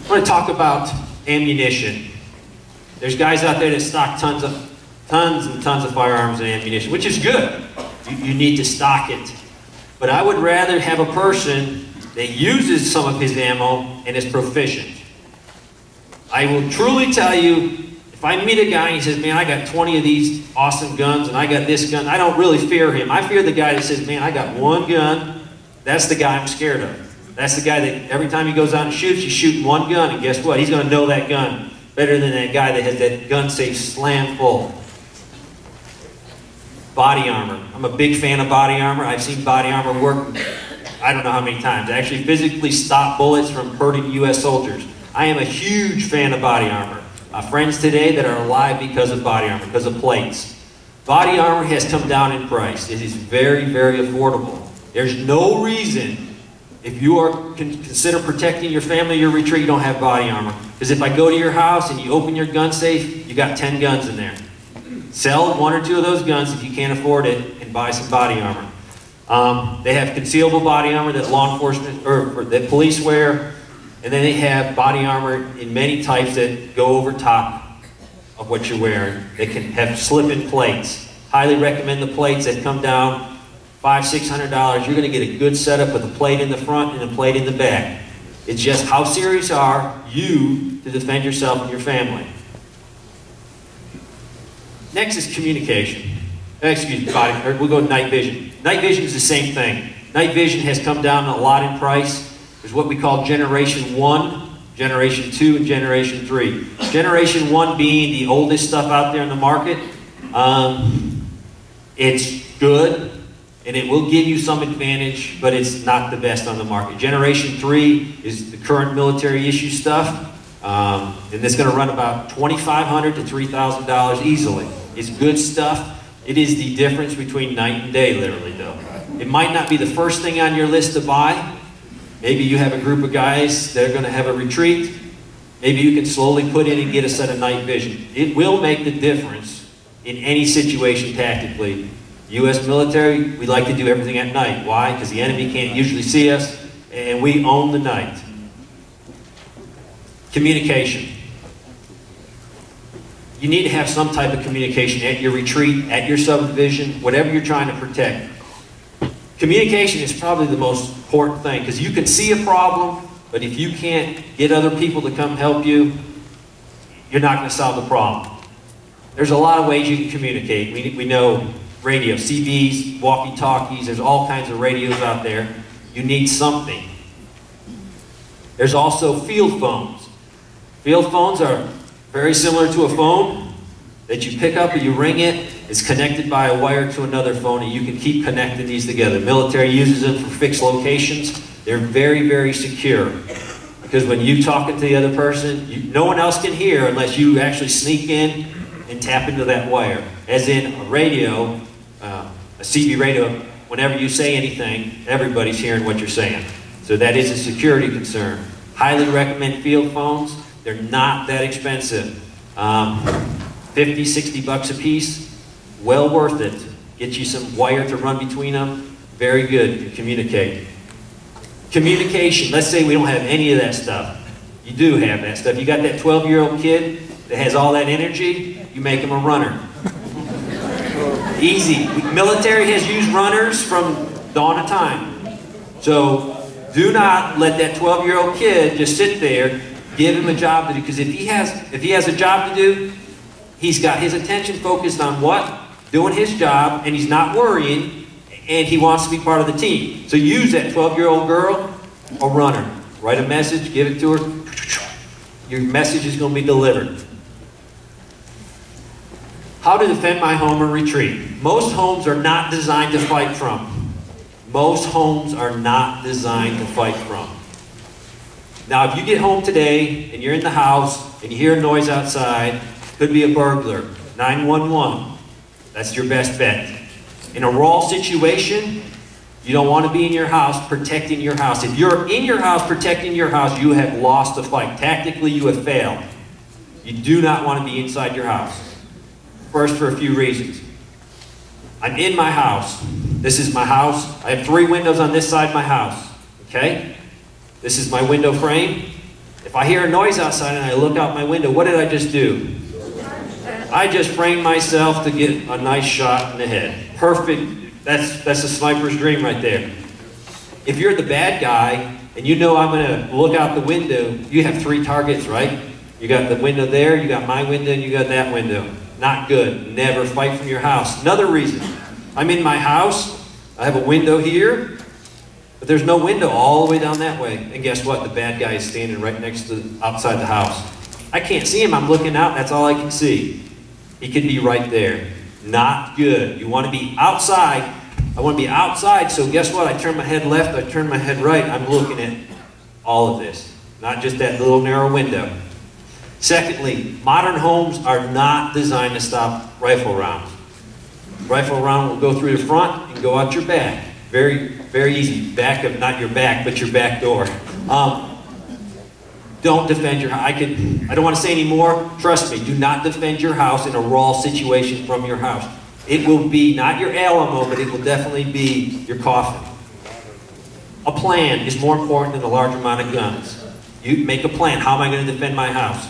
I want to talk about ammunition. There's guys out there that stock tons and tons of firearms and ammunition, which is good. You need to stock it. But I would rather have a person that uses some of his ammo and is proficient. I will truly tell you, if I meet a guy and he says, man, I got 20 of these awesome guns and I got this gun, I don't really fear him. I fear the guy that says, man, I got one gun. That's the guy I'm scared of. That's the guy that every time he goes out and shoots, he's shooting one gun, and guess what? He's going to know that gun better than that guy that has that gun safe slammed full. Body armor. I'm a big fan of body armor. I've seen body armor work I don't know how many times. I actually physically stop bullets from hurting U.S. soldiers. I am a huge fan of body armor. Friends today that are alive because of body armor, because of plates. Body armor has come down in price. It is very, very affordable. There's no reason, if you are consider protecting your family, your retreat, you don't have body armor. Because if I go to your house and you open your gun safe, you got 10 guns in there. Sell one or two of those guns if you can't afford it and buy some body armor. They have concealable body armor that law enforcement, or that police wear. And then they have body armor in many types that go over top of what you're wearing. They can have slip-in plates. Highly recommend the plates that come down $500–600. You're going to get a good setup with a plate in the front and a plate in the back. It's just how serious are you to defend yourself and your family. Next is communication. Excuse me, we'll go to night vision. Night vision is the same thing. Night vision has come down a lot in price. There's what we call Generation 1, Generation 2, and Generation 3. Generation 1 being the oldest stuff out there in the market. It's good, and it will give you some advantage, but it's not the best on the market. Generation 3 is the current military issue stuff, and it's going to run about $2,500 to $3,000 easily. It's good stuff. It is the difference between night and day, literally, though. It might not be the first thing on your list to buy. Maybe you have a group of guys that are going to have a retreat. Maybe you can slowly put in and get a set of night vision. It will make the difference in any situation tactically. U.S. military, we like to do everything at night. Why? Because the enemy can't usually see us, and we own the night. Communication. You need to have some type of communication at your retreat, at your subdivision, whatever you're trying to protect. Communication is probably the most important thing, because you can see a problem, but if you can't get other people to come help you, you're not going to solve the problem. There's a lot of ways you can communicate. We know radio, CBs, walkie-talkies, there's all kinds of radios out there. You need something. There's also field phones. Field phones are very similar to a phone that you pick up and you ring it. It's connected by a wire to another phone, and you can keep connecting these together. The military uses them for fixed locations. They're very, very secure. Because when you're talking to the other person, no one else can hear unless you actually sneak in and tap into that wire. As in a radio, a CB radio, whenever you say anything, everybody's hearing what you're saying. So that is a security concern. Highly recommend field phones. They're not that expensive. 50, 60 bucks a piece. Well worth it. Get you some wire to run between them. Very good to communicate. Communication. Let's say we don't have any of that stuff. You do have that stuff. You got that 12-year-old kid that has all that energy, you make him a runner. Easy. Military has used runners from dawn of time. So do not let that 12-year-old kid just sit there. Give him a job to do. Because if he has a job to do, he's got his attention focused on what? Doing his job, and he's not worrying, and he wants to be part of the team. So use that 12-year-old girl, a runner. Write a message, give it to her. Your message is going to be delivered. How to defend my home or retreat. Most homes are not designed to fight from. Most homes are not designed to fight from. Now, if you get home today, and you're in the house, and you hear a noise outside, could be a burglar, 911. That's your best bet. In a raw situation, you don't want to be in your house protecting your house. If you're in your house protecting your house, you have lost the fight. Tactically, you have failed. You do not want to be inside your house. First, for a few reasons. I'm in my house. This is my house. I have 3 windows on this side of my house. Okay? This is my window frame. If I hear a noise outside and I look out my window, what did I just do? I just framed myself to get a nice shot in the head. Perfect. That's a sniper's dream right there. If you're the bad guy and you know I'm going to look out the window, you have 3 targets, right? You got the window there, you got my window, and you got that window. Not good. Never fight from your house. Another reason. I'm in my house. I have a window here, but there's no window all the way down that way. And guess what? The bad guy is standing right next to outside the house. I can't see him. I'm looking out. That's all I can see. He could be right there. Not good. You want to be outside. I want to be outside, so guess what? I turn my head left, I turn my head right. I'm looking at all of this, not just that little narrow window. Secondly, modern homes are not designed to stop rifle rounds. Rifle round will go through the front and go out your back. Very, very easy. Back of, not your back, but your back door. Don't defend your house. I don't want to say any more. Trust me, do not defend your house in a raw situation from your house. It will be not your Alamo, but it will definitely be your coffin. A plan is more important than a large amount of guns. You make a plan. How am I going to defend my house?